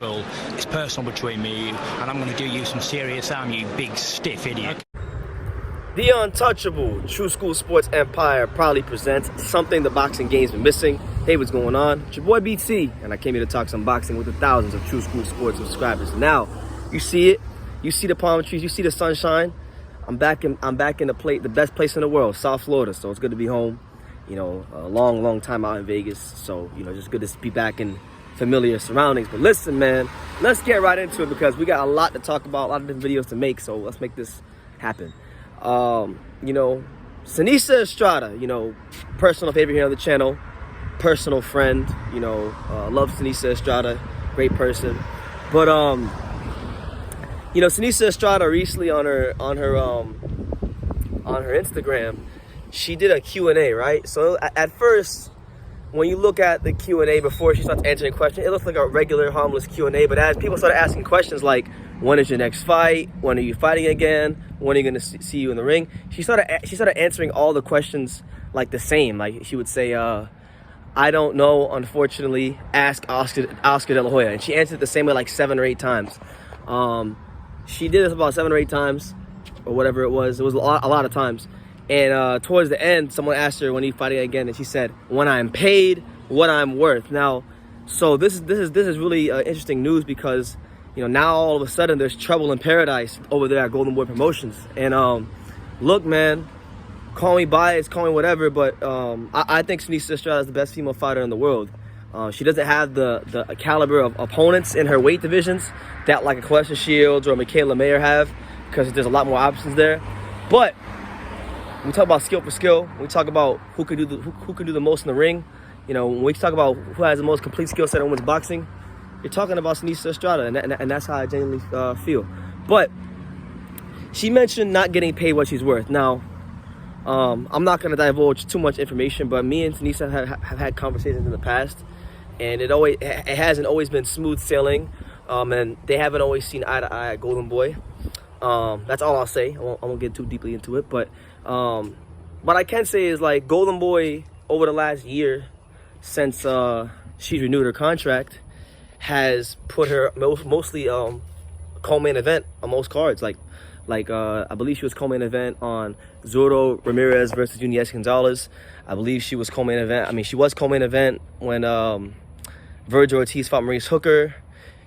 Well, it's personal between me and you, and I'm going to do you some serious harm, you big stiff idiot. The untouchable True School Sports Empire proudly presents something the boxing game's been missing. Hey, what's going on? It's your boy BT, and I came here to talk some boxing with the thousands of True School Sports subscribers. Now, you see it, you see the palm trees, you see the sunshine. I'm back in the best place in the world, South Florida. So it's good to be home. You know, a long time out in Vegas. So, you know, just good to be back in familiar surroundings. But listen, man, let's get right into it because we got a lot to talk about, a lot of different videos to make. So let's make this happen. You know, Seniesa Estrada, you know, personal favorite here on the channel, personal friend, you know, love Seniesa Estrada, great person. But you know, Seniesa Estrada recently on her Instagram, she did a Q&A, right? So at first, when you look at the Q&A before she starts answering questions, it looks like a regular harmless Q&A. But as people started asking questions like, when is your next fight? When are you fighting again? When are you going to see you in the ring? She started answering all the questions like the same. Like she would say, I don't know, unfortunately, ask Oscar de la Hoya. And she answered it the same way like 7 or 8 times. She did this about 7 or 8 times or whatever it was. It was a lot of times. And towards the end, someone asked her when are you fighting again, and she said, when I'm paid, what I'm worth. Now, so this is really interesting news because, you know, now all of a sudden there's trouble in paradise over there at Golden Boy Promotions. And look, man, call me biased, call me whatever, but I think Seniesa Estrada is the best female fighter in the world. She doesn't have the caliber of opponents in her weight divisions that like a Claressa Shields or Michaela Mayer have, because there's a lot more options there. But when we talk about skill for skill, when we talk about who could do the most in the ring, you know, when we talk about who has the most complete skill set in women's boxing, you're talking about Seniesa Estrada, and that's how I genuinely feel. But she mentioned not getting paid what she's worth. Now, I'm not going to divulge too much information, but me and Seniesa have had conversations in the past, and it hasn't always been smooth sailing, and they haven't always seen eye to eye at Golden Boy. That's all I'll say. I won't get too deeply into it, but what I can say is, like, Golden Boy over the last year since she's renewed her contract has put her mostly co-main event on most cards. Like I believe she was co-main event on Zurdo Ramirez versus Inactive Gonzalez. I believe she was co-main event. I mean, she was co-main event when Virgil Ortiz fought Maurice Hooker.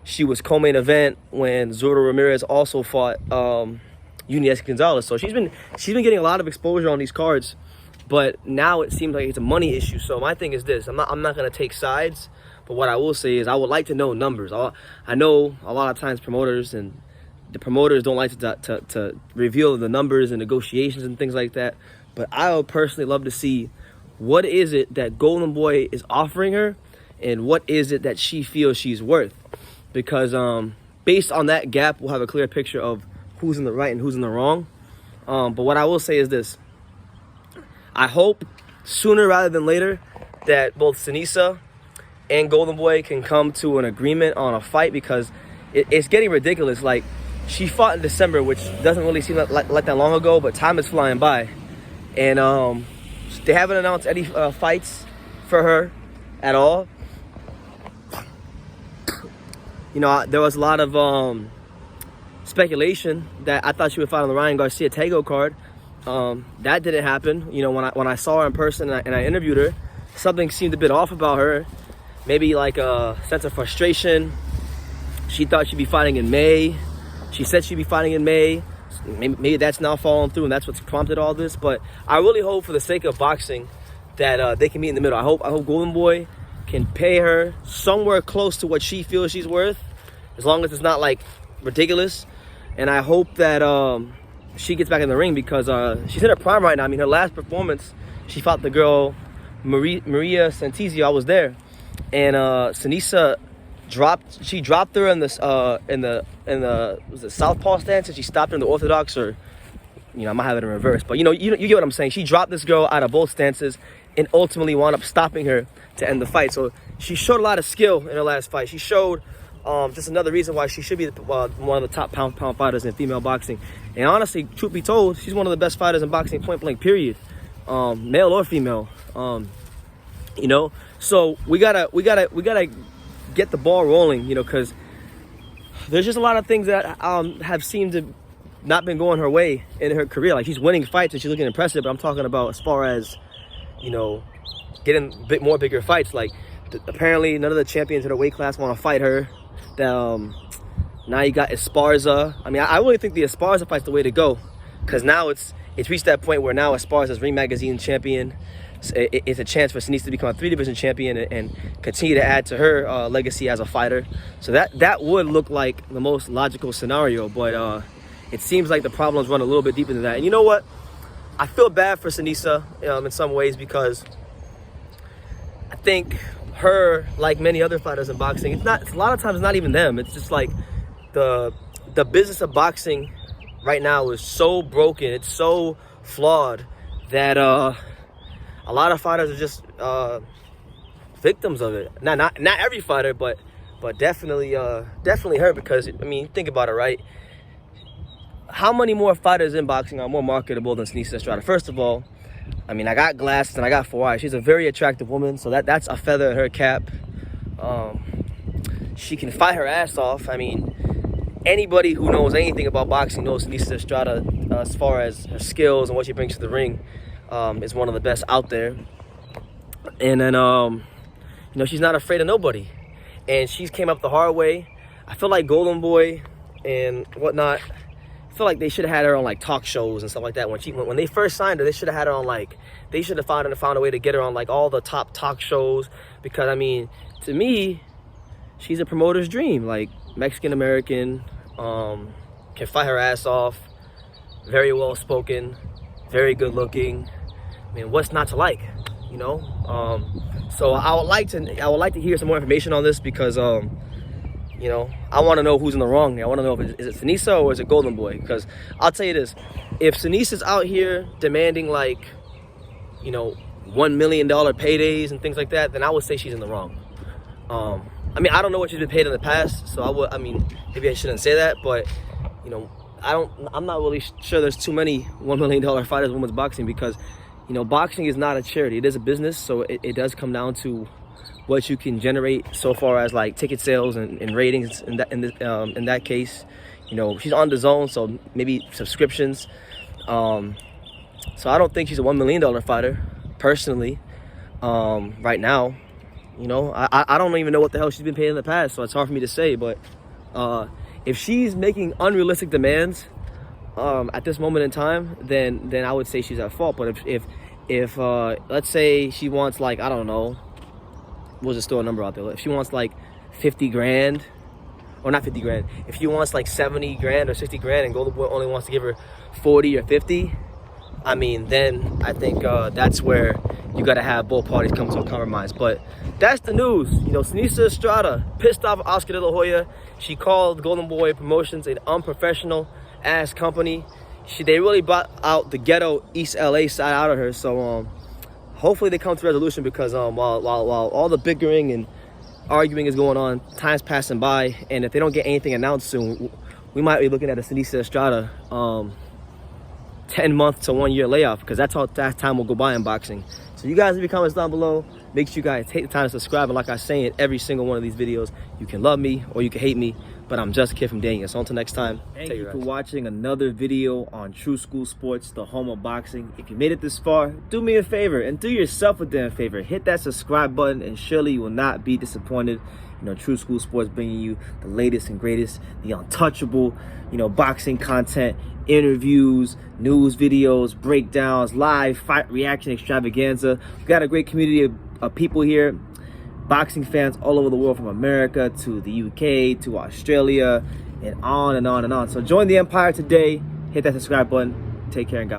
She was co-main event when Zurdo Ramirez also fought Inactive Gonzalez. So she's been getting a lot of exposure on these cards, but now it seems like it's a money issue. So my thing is this: I'm not gonna take sides, but what I will say is I would like to know numbers. I know a lot of times promoters don't like to reveal the numbers and negotiations and things like that, but I would personally love to see what is it that Golden Boy is offering her and what is it that she feels she's worth. Because based on that gap, we'll have a clear picture of who's in the right and who's in the wrong. But what I will say is this: I hope sooner rather than later that both Seniesa and Golden Boy can come to an agreement on a fight, because it's getting ridiculous. Like, she fought in December, which doesn't really seem like that long ago, but time is flying by. And they haven't announced any fights for her at all. You know, there was a lot of speculation that I thought she would fight on the Ryan Garcia Tego card. That didn't happen. You know, when I saw her in person and I interviewed her, something seemed a bit off about her. Maybe like a sense of frustration. She thought she'd be fighting in May. She said she'd be fighting in May. Maybe that's now fallen through, and that's what's prompted all this. But I really hope, for the sake of boxing, that they can meet in the middle. I hope Golden Boy can pay her somewhere close to what she feels she's worth, as long as it's not like ridiculous. And I hope that she gets back in the ring, because she's in her prime right now. I mean, her last performance, she fought the girl Maria Santizio. I was there, and Seniesa dropped her in the was it southpaw stance, and she stopped her in the orthodox, or, you know, I might have it in reverse, but you get what I'm saying. She dropped this girl out of both stances and ultimately wound up stopping her to end the fight. So she showed a lot of skill in her last fight. She showed just another reason why she should be one of the top pound fighters in female boxing. And honestly, truth be told, she's one of the best fighters in boxing, point blank, period, male or female. You know, so we gotta get the ball rolling, you know, because there's just a lot of things that have seemed to not been going her way in her career. Like, she's winning fights and she's looking impressive, but I'm talking about as far as, you know, getting more bigger fights. Like, apparently none of the champions in her weight class want to fight her. Now you got Esparza. I mean, I really think the Esparza fight's the way to go, because now it's reached that point where now Esparza's Ring Magazine champion. It's a chance for Seniesa to become a 3-division champion and continue to add to her legacy as a fighter. So that would look like the most logical scenario, but it seems like the problems run a little bit deeper than that. And you know what? I feel bad for Seniesa in some ways, because I think her, like many other fighters in boxing, it's a lot of times not even them. It's just like the business of boxing right now is so broken, it's so flawed, that a lot of fighters are just victims of it. Not every fighter, but definitely her, because I mean, think about it, right? How many more fighters in boxing are more marketable than Seniesa Estrada? First of all, I mean, I got glasses and I got 4 eyes. She's a very attractive woman, so that's a feather in her cap. She can fight her ass off. I mean, anybody who knows anything about boxing knows Seniesa Estrada, as far as her skills and what she brings to the ring, is one of the best out there. And then, you know, she's not afraid of nobody. And she's came up the hard way. I feel like Golden Boy and whatnot, I feel like they should have had her on like talk shows and stuff like that. When they first signed her, they should have had her on they should have found a way to get her on like all the top talk shows. Because I mean, to me, she's a promoter's dream. Like, Mexican American, can fight her ass off, very well spoken, very good looking. I mean, what's not to like, you know? So I would like to hear some more information on this, because you know, I want to know who's in the wrong. I want to know if is it Seniesa or is it Golden Boy? Because I'll tell you this, if Seniesa's out here demanding, like, you know, $1 million paydays and things like that, then I would say she's in the wrong. I mean, I don't know what she's been paid in the past, so I mean, maybe I shouldn't say that, but, you know, I'm not really sure there's too many $1 million fighters in women's boxing, because, you know, boxing is not a charity. It is a business, so it does come down to what you can generate so far as like ticket sales and ratings in that case. You know, she's on the zone, so maybe subscriptions. So I don't think she's a $1 million fighter personally right now. You know, I don't even know what the hell she's been paid in the past, so it's hard for me to say. But if she's making unrealistic demands at this moment in time, then I would say she's at fault. But if let's say she wants, like, I don't know, we'll just throw a number out there. If she wants like 50 grand, or not 50 grand, if she wants like 70 grand or 60 grand and Golden Boy only wants to give her 40 or 50, I mean, then I think that's where you got to have both parties come to a compromise. But that's the news. You know, Seniesa Estrada pissed off Oscar de la Hoya. She called Golden Boy Promotions an unprofessional ass company. They really brought out the ghetto East LA side out of her. So hopefully they come to resolution, because while all the bickering and arguing is going on, time's passing by, and if they don't get anything announced soon, we might be looking at a Seniesa Estrada 10-month to 1-year layoff, because that's how fast time will go by in boxing. So you guys leave your comments down below. Make sure you guys take the time to subscribe, and like I say in every single one of these videos, you can love me or you can hate me, but I'm just a kid from Daniel. So until next time, thank you for watching another video on True School Sports, the home of boxing. If you made it this far, do me a favor and do yourself a damn favor. Hit that subscribe button, and surely you will not be disappointed. You know, True School Sports bringing you the latest and greatest, the untouchable, you know, boxing content, interviews, news videos, breakdowns, live fight reaction extravaganza. We've got a great community of people here, boxing fans all over the world, from America to the UK to Australia, and on and on and on. So join the empire today. Hit that subscribe button. Take care and God.